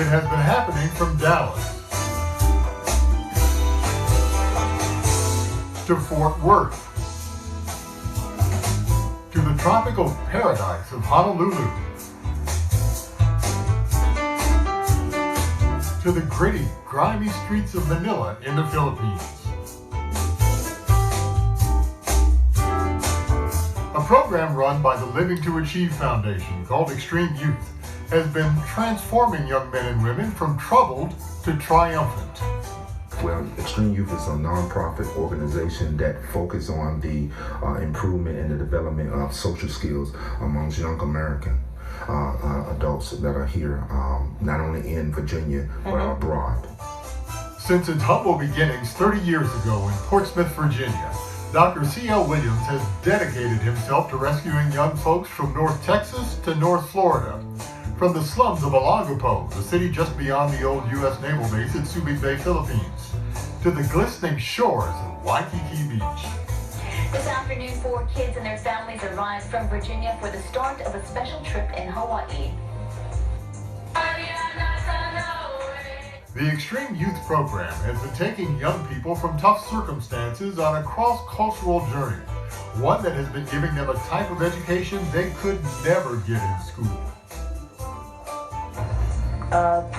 It has been happening from Dallas to Fort Worth to the tropical paradise of Honolulu to the gritty, grimy streets of Manila in the Philippines. A program run by the Living to Achieve Foundation called Extreme Youth has been transforming young men and women from troubled to triumphant. Well, Extreme Youth is a non-profit organization that focuses on the improvement and the development of social skills amongst young American adults that are here, not only in Virginia, but abroad. Since its humble beginnings 30 years ago in Portsmouth, Virginia, Dr. C.L. Williams has dedicated himself to rescuing young folks from North Texas to North Florida, from the slums of Olongapo, the city just beyond the old U.S. Naval Base at Subic Bay, Philippines, to the glistening shores of Waikiki Beach. This afternoon, 4 kids and their families arrived from Virginia for the start of a special trip in Hawaii. The Extreme Youth Program has been taking young people from tough circumstances on a cross-cultural journey, one that has been giving them a type of education they could never get in school.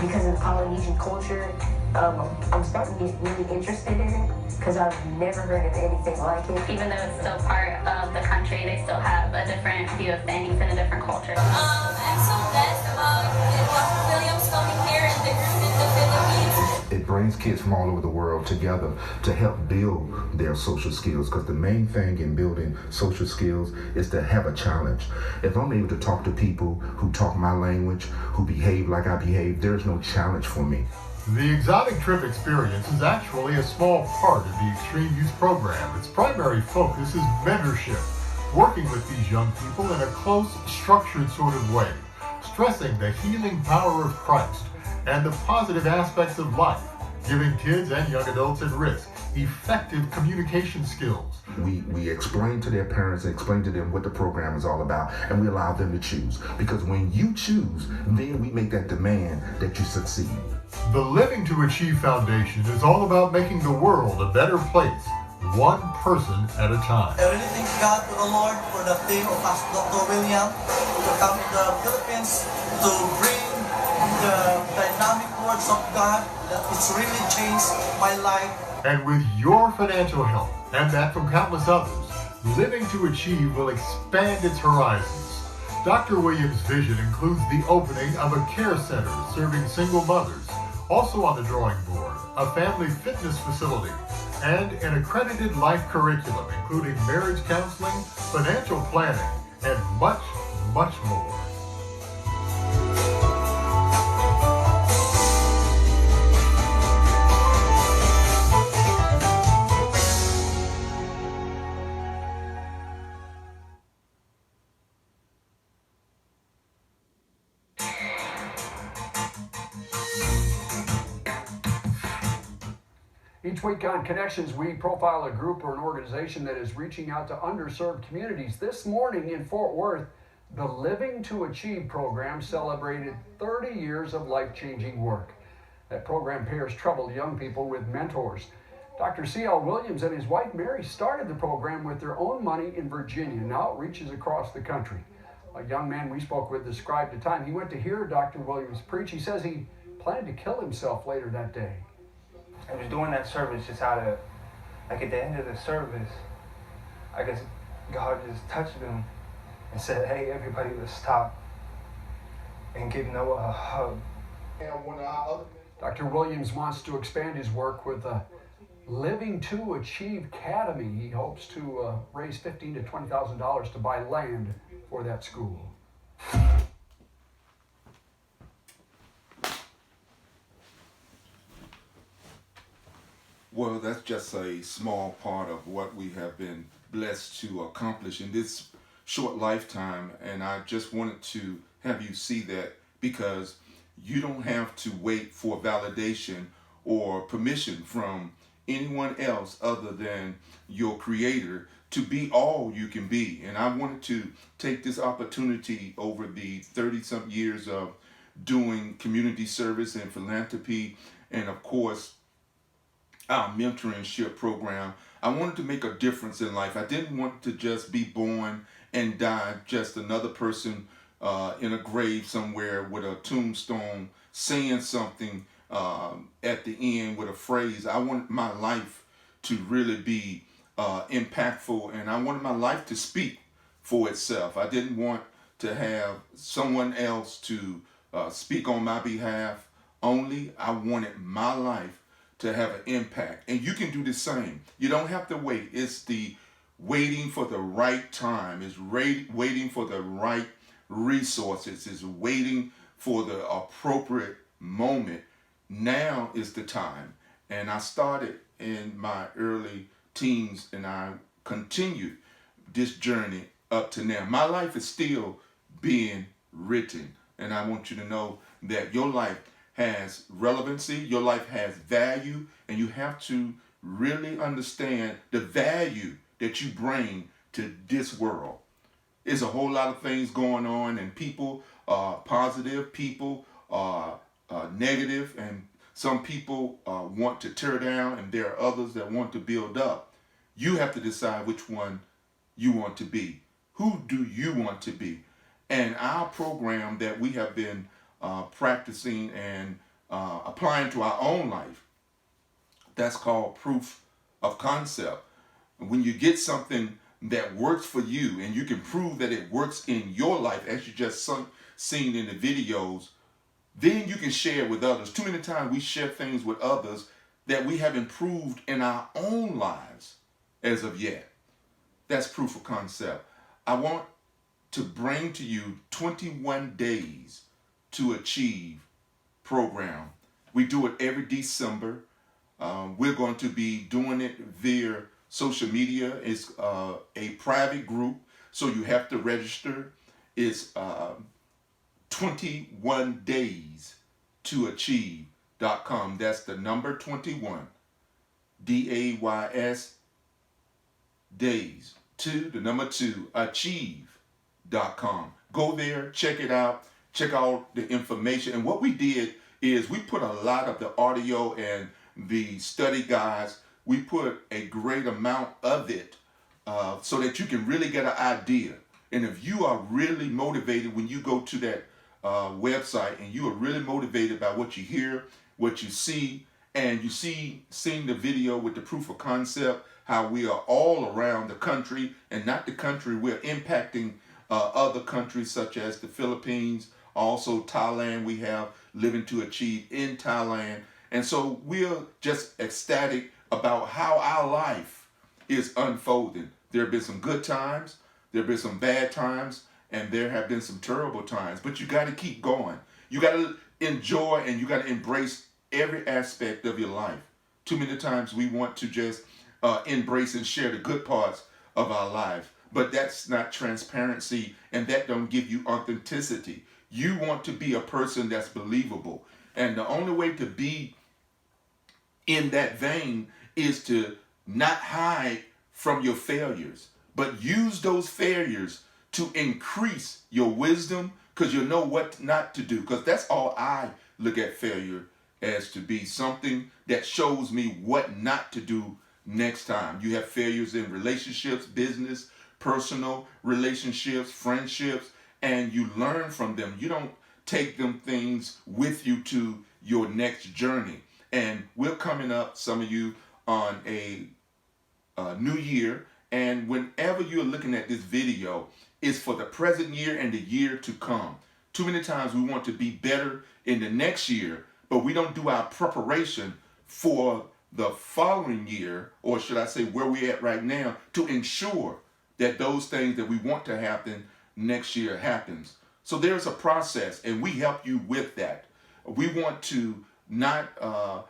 Because of the Polynesian culture, I'm starting to get really interested in it because I've never heard of anything like it. Even though it's still part of the country, they still have a different view of things and a different culture. I'm so blessed about Dr. Williams coming here and the group in the Philippines. It brings kids from all over the world together to help build their social skills, because the main thing in building social skills is to have a challenge. If I'm able to talk to people who talk my language, who behave like I behave, there's no challenge for me. The Exotic Trip experience is actually a small part of the Extreme Youth Program. Its primary focus is mentorship, working with these young people in a close, structured sort of way, stressing the healing power of Christ and the positive aspects of life, giving kids and young adults at risk effective communication skills. We explain to their parents, explain to them what the program is all about, and we allow them to choose. Because when you choose, then we make that demand that you succeed. The Living to Achieve Foundation is all about making the world a better place, one person at a time. I really thank God to the Lord for the team of Dr. William to come to the Philippines to bring the dynamic words of God that it's really changed my life. And with your financial help and that from countless others, Living to Achieve will expand its horizons. Dr. Williams' vision includes the opening of a care center serving single mothers, also on the drawing board, a family fitness facility, and an accredited life curriculum, including marriage counseling, financial planning, and much, much more. Each week on Connections, we profile a group or an organization that is reaching out to underserved communities. This morning in Fort Worth, the Living to Achieve program celebrated 30 years of life-changing work. That program pairs troubled young people with mentors. Dr. C.L. Williams and his wife Mary started the program with their own money in Virginia. Now it reaches across the country. A young man we spoke with described the time he went to hear Dr. Williams preach. He says he planned to kill himself later that day. I was doing that service just out of, like at the end of the service, I guess God just touched him and said, hey, everybody, let's stop and give Noah a hug. Dr. Williams wants to expand his work with the Living to Achieve Academy. He hopes to raise $15,000 to $20,000 to buy land for that school. Well, that's just a small part of what we have been blessed to accomplish in this short lifetime. And I just wanted to have you see that, because you don't have to wait for validation or permission from anyone else other than your Creator to be all you can be. And I wanted to take this opportunity over the 30-some years of doing community service and philanthropy, and of course, our mentorship program. I wanted to make a difference in life. I didn't want to just be born and die, just another person in a grave somewhere with a tombstone saying something at the end with a phrase. I wanted my life to really be impactful, and I wanted my life to speak for itself. I didn't want to have someone else to speak on my behalf only. I wanted my life to have an impact. And you can do the same. You don't have to wait. It's the waiting for the right time. It's waiting for the right resources. It's waiting for the appropriate moment. Now is the time. And I started in my early teens, and I continued this journey up to now. My life is still being written. And I want you to know that your life has relevancy, your life has value, and you have to really understand the value that you bring to this world. There's a whole lot of things going on, and people are positive, people are negative, and some people want to tear down, and there are others that want to build up. You have to decide which one you want to be. Who do you want to be? And our program that we have been practicing and applying to our own life, that's called proof of concept. When you get something that works for you and you can prove that it works in your life, as you just seen in the videos, then you can share it with others. Too many times we share things with others that we haven't proved in our own lives as of yet. That's proof of concept. I want to bring to you 21 Days to Achieve program. We do it every December. We're going to be doing it via social media. It's a private group, so you have to register. It's 21 Days to Achieve.com. That's the number 21, DAYS, days, the number 2, Achieve.com. Go there, check it out. Check out the information. And what we did is we put a lot of the audio and the study guides. We put a great amount of it so that you can really get an idea. And if you are really motivated when you go to that website and you are really motivated by what you hear, what you see, and you seeing the video with the proof of concept, how we are all around the country, and not the country, we're impacting other countries such as the Philippines, also Thailand. We have Living to Achieve in Thailand. And so we're just ecstatic about how our life is unfolding. There have been some good times, there have been some bad times, and there have been some terrible times. But you got to keep going. You got to enjoy and you got to embrace every aspect of your life. Too many times we want to just embrace and share the good parts of our life. But that's not transparency, and that don't give you authenticity. You want to be a person that's believable. And the only way to be in that vein is to not hide from your failures, but use those failures to increase your wisdom, because you'll know what not to do. Because that's all I look at failure as, to be something that shows me what not to do next time. You have failures in relationships, business, personal relationships, friendships, and you learn from them. You don't take them things with you to your next journey. And we're coming up, some of you, on a new year. And whenever you're looking at this video, it's for the present year and the year to come. Too many times we want to be better in the next year, but we don't do our preparation for the following year, or should I say where we're at right now, to ensure that those things that we want to happen next year happens. So there's a process, and we help you with that. We want to not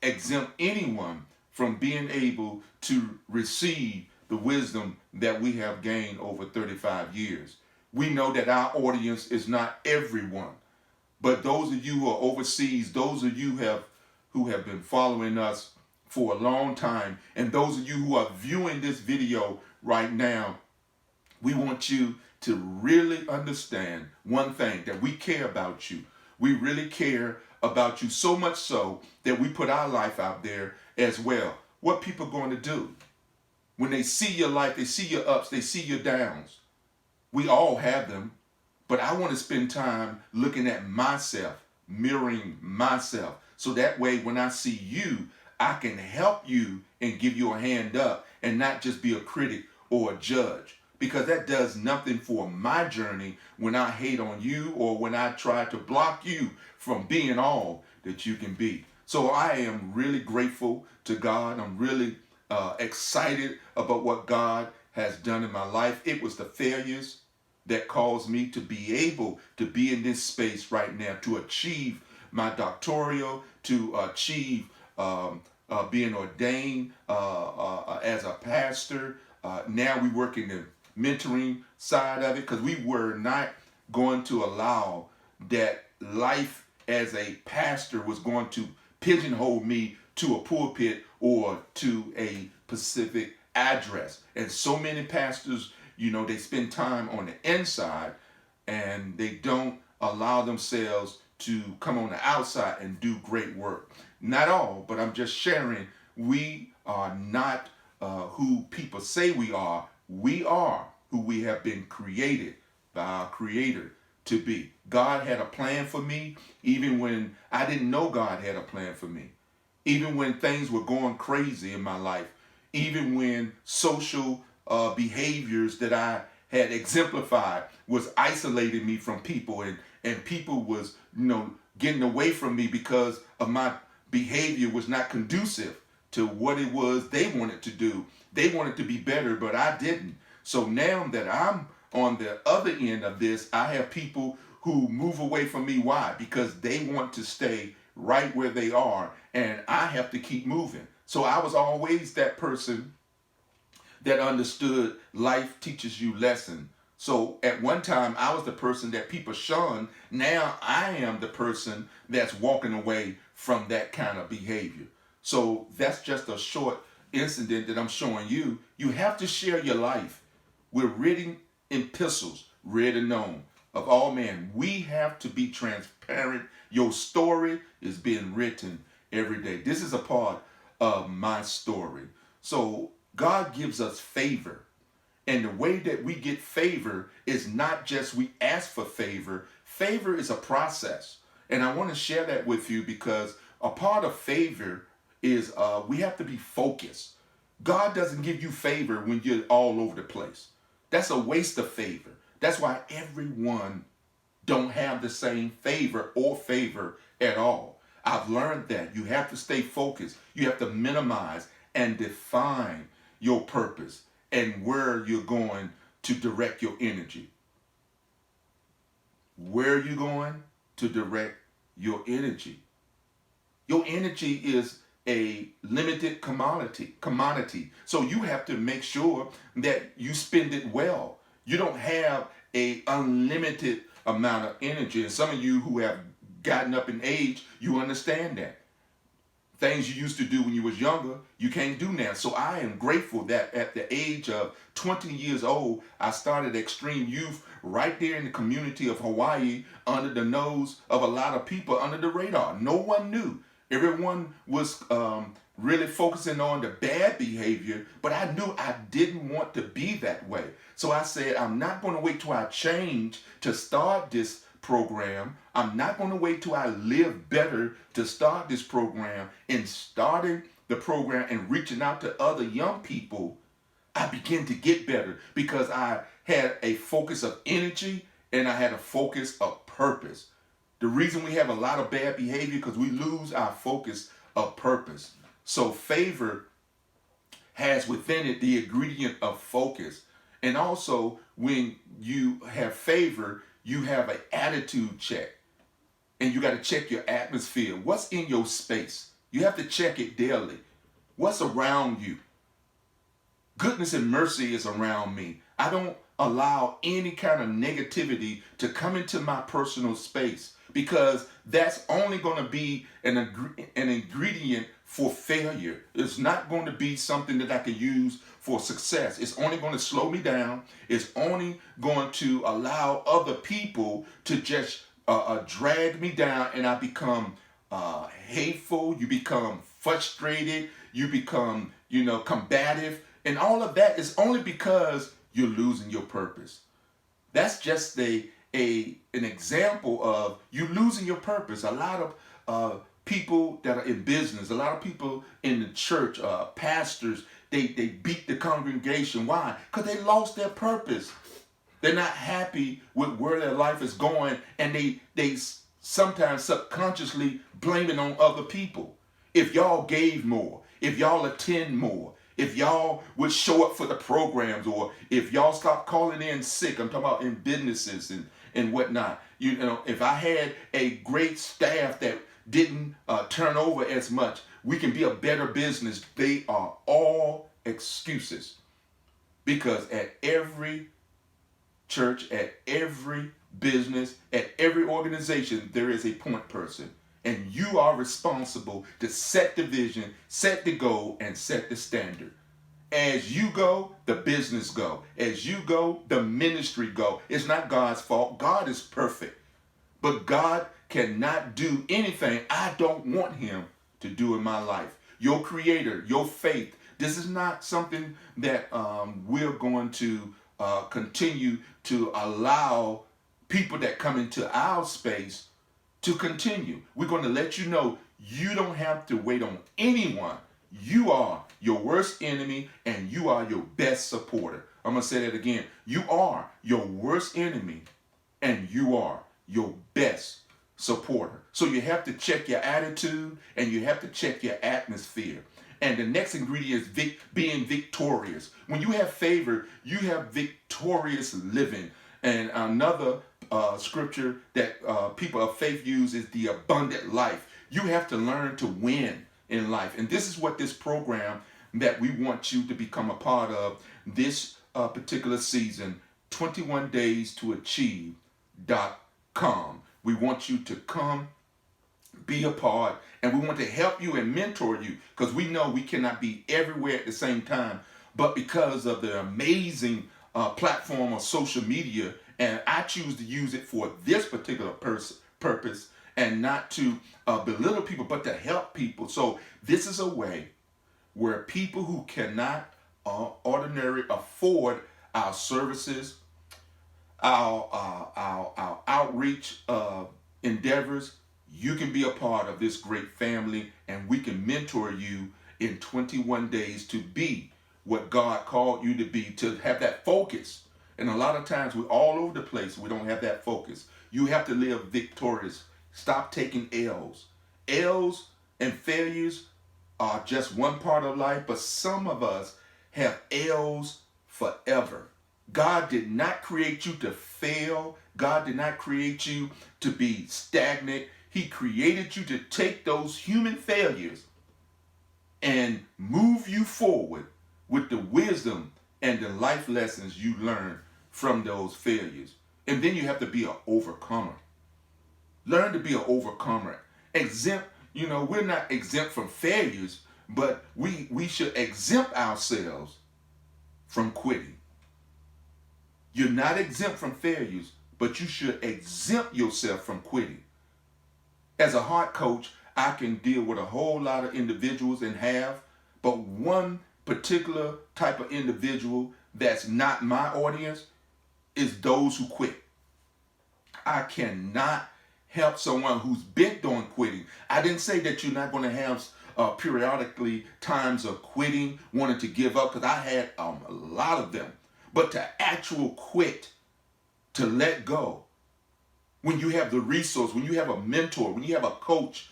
exempt anyone from being able to receive the wisdom that we have gained over 35 years. We know that our audience is not everyone, but those of you who are overseas, those of you who have been following us for a long time, and those of you who are viewing this video right now, we want you to really understand one thing, that we care about you. We really care about you, so much so that we put our life out there as well. What people going to do when they see your life, they see your ups, they see your downs. We all have them, but I want to spend time looking at myself, mirroring myself, so that way when I see you, I can help you and give you a hand up and not just be a critic or a judge, because that does nothing for my journey when I hate on you or when I try to block you from being all that you can be. So I am really grateful to God. I'm really excited about what God has done in my life. It was the failures that caused me to be able to be in this space right now, to achieve my doctoral, to achieve being ordained as a pastor. Now we work in the mentoring side of it, because we were not going to allow that life as a pastor was going to pigeonhole me to a pulpit or to a specific address. And so many pastors, you know, they spend time on the inside and they don't allow themselves to come on the outside and do great work. Not all, but I'm just sharing, we are not who people say we are. We are who we have been created by our Creator to be. God had a plan for me even when I didn't know God had a plan for me. Even when things were going crazy in my life. Even when social behaviors that I had exemplified was isolating me from people, and people was, you know, getting away from me because of my behavior was not conducive to what it was they wanted to do. They wanted to be better, but I didn't. So now that I'm on the other end of this, I have people who move away from me. Why? Because they want to stay right where they are, and I have to keep moving. So I was always that person that understood life teaches you lesson. So at one time I was the person that people shunned. Now I am the person that's walking away from that kind of behavior. So that's just a short incident that I'm showing you. You have to share your life. We're reading epistles, read and known of all men. We have to be transparent. Your story is being written every day. This is a part of my story. So God gives us favor. And the way that we get favor is not just we ask for favor. Favor is a process. And I want to share that with you, because a part of favor is we have to be focused. God doesn't give you favor when you're all over the place. That's a waste of favor. That's why everyone don't have the same favor or favor at all. I've learned that you have to stay focused. You have to minimize and define your purpose and where you're going to direct your energy. Where are you going to direct your energy? Your energy is a limited commodity. So you have to make sure that you spend it well. You don't have a unlimited amount of energy. And some of you who have gotten up in age, you understand that. Things you used to do when you was younger, you can't do now. So I am grateful that at the age of 20 years old, I started Extreme Youth right there in the community of Hawaii, under the nose of a lot of people, under the radar. No one knew. Everyone was really focusing on the bad behavior, but I knew I didn't want to be that way. So I said, I'm not going to wait till I change to start this program. I'm not going to wait till I live better to start this program. In starting the program and reaching out to other young people, I began to get better because I had a focus of energy and I had a focus of purpose. The reason we have a lot of bad behavior because we lose our focus of purpose. So favor has within it the ingredient of focus. And also when you have favor, you have an attitude check. And you got to check your atmosphere. What's in your space? You have to check it daily. What's around you? Goodness and mercy is around me. I don't allow any kind of negativity to come into my personal space, because that's only going to be an ingredient for failure. It's not going to be something that I can use for success. It's only going to slow me down. It's only going to allow other people to just drag me down, and I become hateful. You become frustrated. You become, combative. And all of that is only because you're losing your purpose. That's just an example of you losing your purpose. A lot of people that are in business, a lot of people in the church, pastors, they beat the congregation. Why? Because they lost their purpose. They're not happy with where their life is going, and they sometimes subconsciously blame it on other people. If y'all gave more, if y'all attend more, if y'all would show up for the programs, or if y'all stop calling in sick, I'm talking about in businesses and whatnot. If I had a great staff that didn't turn over as much, we can be a better business. They are all excuses. Because at every church, at every business, at every organization, there is a point person. And you are responsible to set the vision, set the goal, and set the standard. As you go, the business go. As you go, the ministry go. It's not God's fault. God is perfect. But God cannot do anything I don't want him to do in my life. Your creator, your faith, this is not something that we're going to continue to allow people that come into our space to continue. We're going to let you know you don't have to wait on anyone. You are your worst enemy, and you are your best supporter. I'm going to say that again. You are your worst enemy, and you are your best supporter. So you have to check your attitude, and you have to check your atmosphere. And the next ingredient is being victorious. When you have favor, you have victorious living. And another scripture that people of faith use is the abundant life. You have to learn to win in life. And this is what this program that we want you to become a part of this particular season, 21 Days to Achieve.com. We want you to come, be a part, and we want to help you and mentor you, because we know we cannot be everywhere at the same time. But because of the amazing platform of social media, and I choose to use it for this particular purpose, and not to belittle people, but to help people. So this is a way where people who cannot ordinarily afford our services, our outreach endeavors, you can be a part of this great family, and we can mentor you in 21 days to be what God called you to be, to have that focus. And a lot of times we're all over the place. We don't have that focus. You have to live victorious. Stop taking L's. L's and failures are just one part of life, but some of us have L's forever. God did not create you to fail. God did not create you to be stagnant. He created you to take those human failures and move you forward with the wisdom and the life lessons you learn from those failures. And then you have to be an overcomer. Learn to be an overcomer. We're not exempt from failures, but we should exempt ourselves from quitting. You're not exempt from failures, but you should exempt yourself from quitting. As a heart coach, I can deal with a whole lot of individuals and have, but one particular type of individual that's not my audience is those who quit. I cannot help someone who's bent on quitting. I didn't say that you're not going to have periodically times of quitting, wanting to give up, because I had a lot of them. But to actual quit, to let go, when you have the resource, when you have a mentor, when you have a coach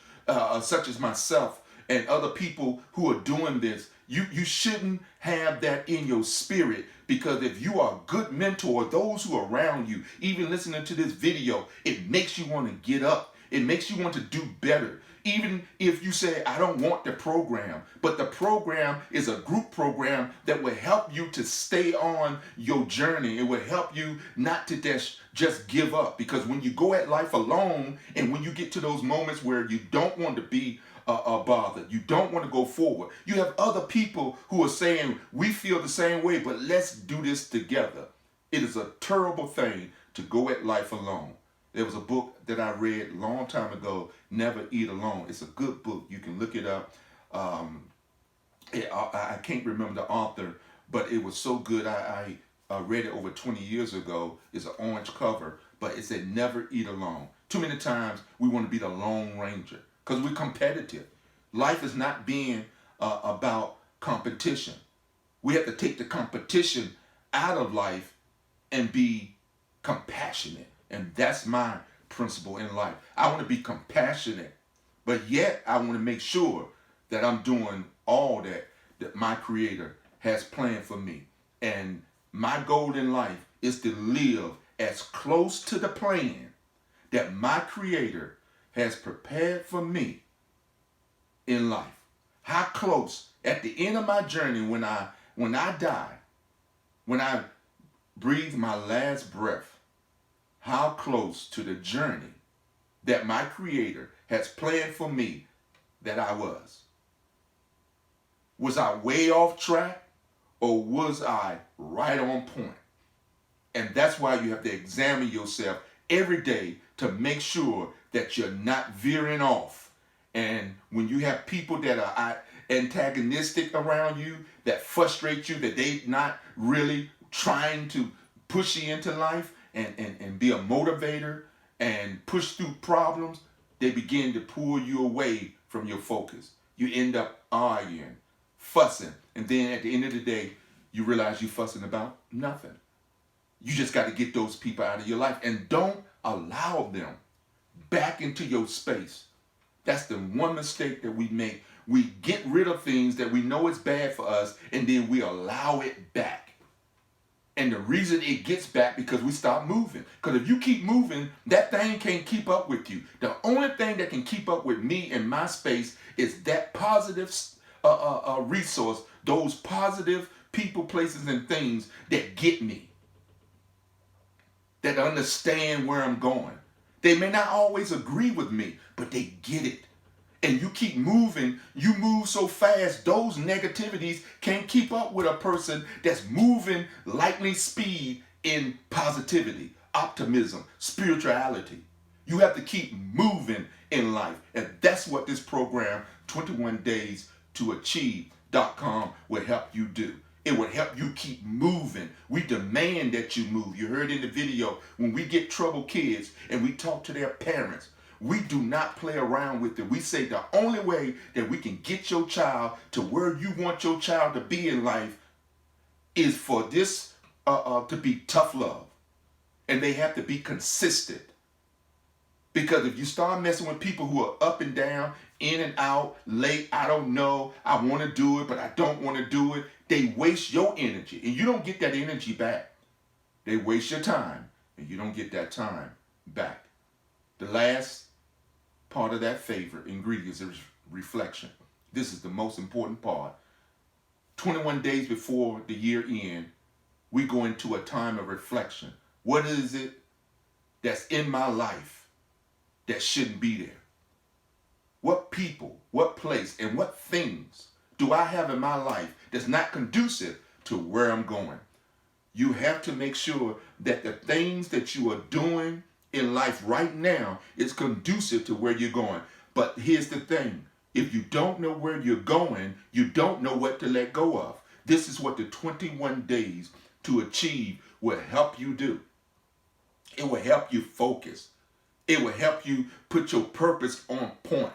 such as myself and other people who are doing this, you shouldn't have that in your spirit, because if you are a good mentor, those who are around you, even listening to this video, it makes you want to get up. It makes you want to do better. Even if you say, I don't want the program, but the program is a group program that will help you to stay on your journey. It will help you not to just give up, because when you go at life alone, and when you get to those moments where you don't want to be bothered. You don't want to go forward. You have other people who are saying, we feel the same way, but let's do this together. It is a terrible thing to go at life alone. There was a book that I read a long time ago, Never Eat Alone. It's a good book. You can look it up. I can't remember the author, but it was so good. I read it over 20 years ago. It's an orange cover, but it said never eat alone. Too many times we want to be the Lone Ranger because we're competitive. Life is not being about competition. We have to take the competition out of life and be compassionate. And that's my principle in life. I want to be compassionate, but yet I want to make sure that I'm doing all that my Creator has planned for me. And my goal in life is to live as close to the plan that my Creator has prepared for me in life. How close at the end of my journey, when I die, when I breathe my last breath, how close to the journey that my Creator has planned for me that I was. Was I way off track, or was I right on point? And that's why you have to examine yourself every day to make sure that you're not veering off. And when you have people that are antagonistic around you, that frustrate you, that they're not really trying to push you into life and be a motivator and push through problems, they begin to pull you away from your focus. You end up arguing, fussing, and then at the end of the day, you realize you're fussing about nothing. You just got to get those people out of your life and don't allow them back into your space. That's the one mistake that we make. We get rid of things that we know is bad for us, and then we allow it back. And the reason it gets back because we stop moving. Because if you keep moving, that thing can't keep up with you. The only thing that can keep up with me in my space is that positive resource, those positive people, places, and things that get me, that understand where I'm going. They may not always agree with me, but they get it. And you keep moving, you move so fast, those negativities can't keep up with a person that's moving lightning speed in positivity, optimism, spirituality. You have to keep moving in life. And that's what this program, 21 Days to Achieve.com, will help you do. It will help you keep moving. We demand that you move. You heard in the video, when we get troubled kids and we talk to their parents, we do not play around with it. We say the only way that we can get your child to where you want your child to be in life is for this to be tough love. And they have to be consistent. Because if you start messing with people who are up and down, in and out, late, I don't know, I want to do it, but I don't want to do it, they waste your energy. And you don't get that energy back. They waste your time, and you don't get that time back. The last part of that favorite ingredient is reflection. This is the most important part. 21 days before the year end, we go into a time of reflection. What is it that's in my life that shouldn't be there? What people, what place, and what things do I have in my life that's not conducive to where I'm going? You have to make sure that the things that you are doing in life right now is conducive to where you're going. But here's the thing. If you don't know where you're going, you don't know what to let go of. This is what the 21 Days to Achieve will help you do. It will help you focus. It will help you put your purpose on point.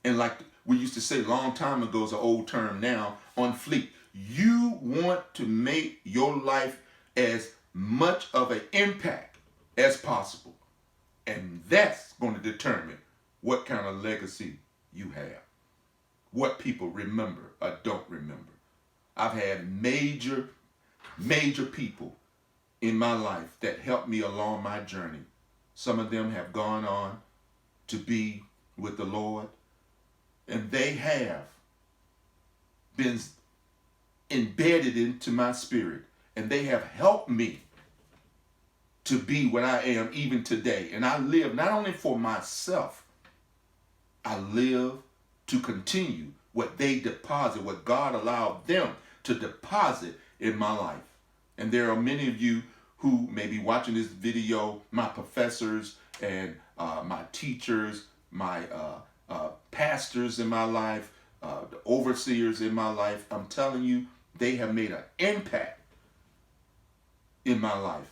And like we used to say a long time ago, is an old term now, on fleek. You want to make your life as much of an impact as possible. And that's going to determine what kind of legacy you have. What people remember or don't remember. I've had major people in my life that helped me along my journey. Some of them have gone on to be with the Lord. And they have been embedded into my spirit. And they have helped me to be what I am even today. And I live not only for myself, I live to continue what they deposit, what God allowed them to deposit in my life. And there are many of you who may be watching this video, my professors and my teachers, my pastors in my life, the overseers in my life. I'm telling you, they have made an impact in my life.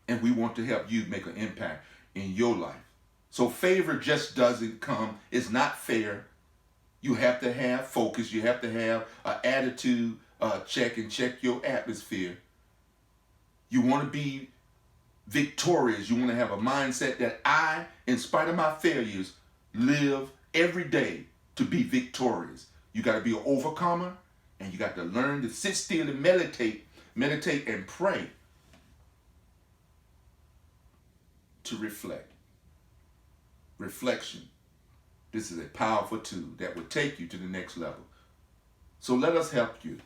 And we want to help you make an impact in your life. So favor just doesn't come. It's not fair. You have to have focus. You have to have an attitude check and check your atmosphere. You want to be victorious. You want to have a mindset that I, in spite of my failures, live every day to be victorious. You got to be an overcomer, and you got to learn to sit still and meditate and pray to reflect. Reflection. This is a powerful tool that will take you to the next level. So let us help you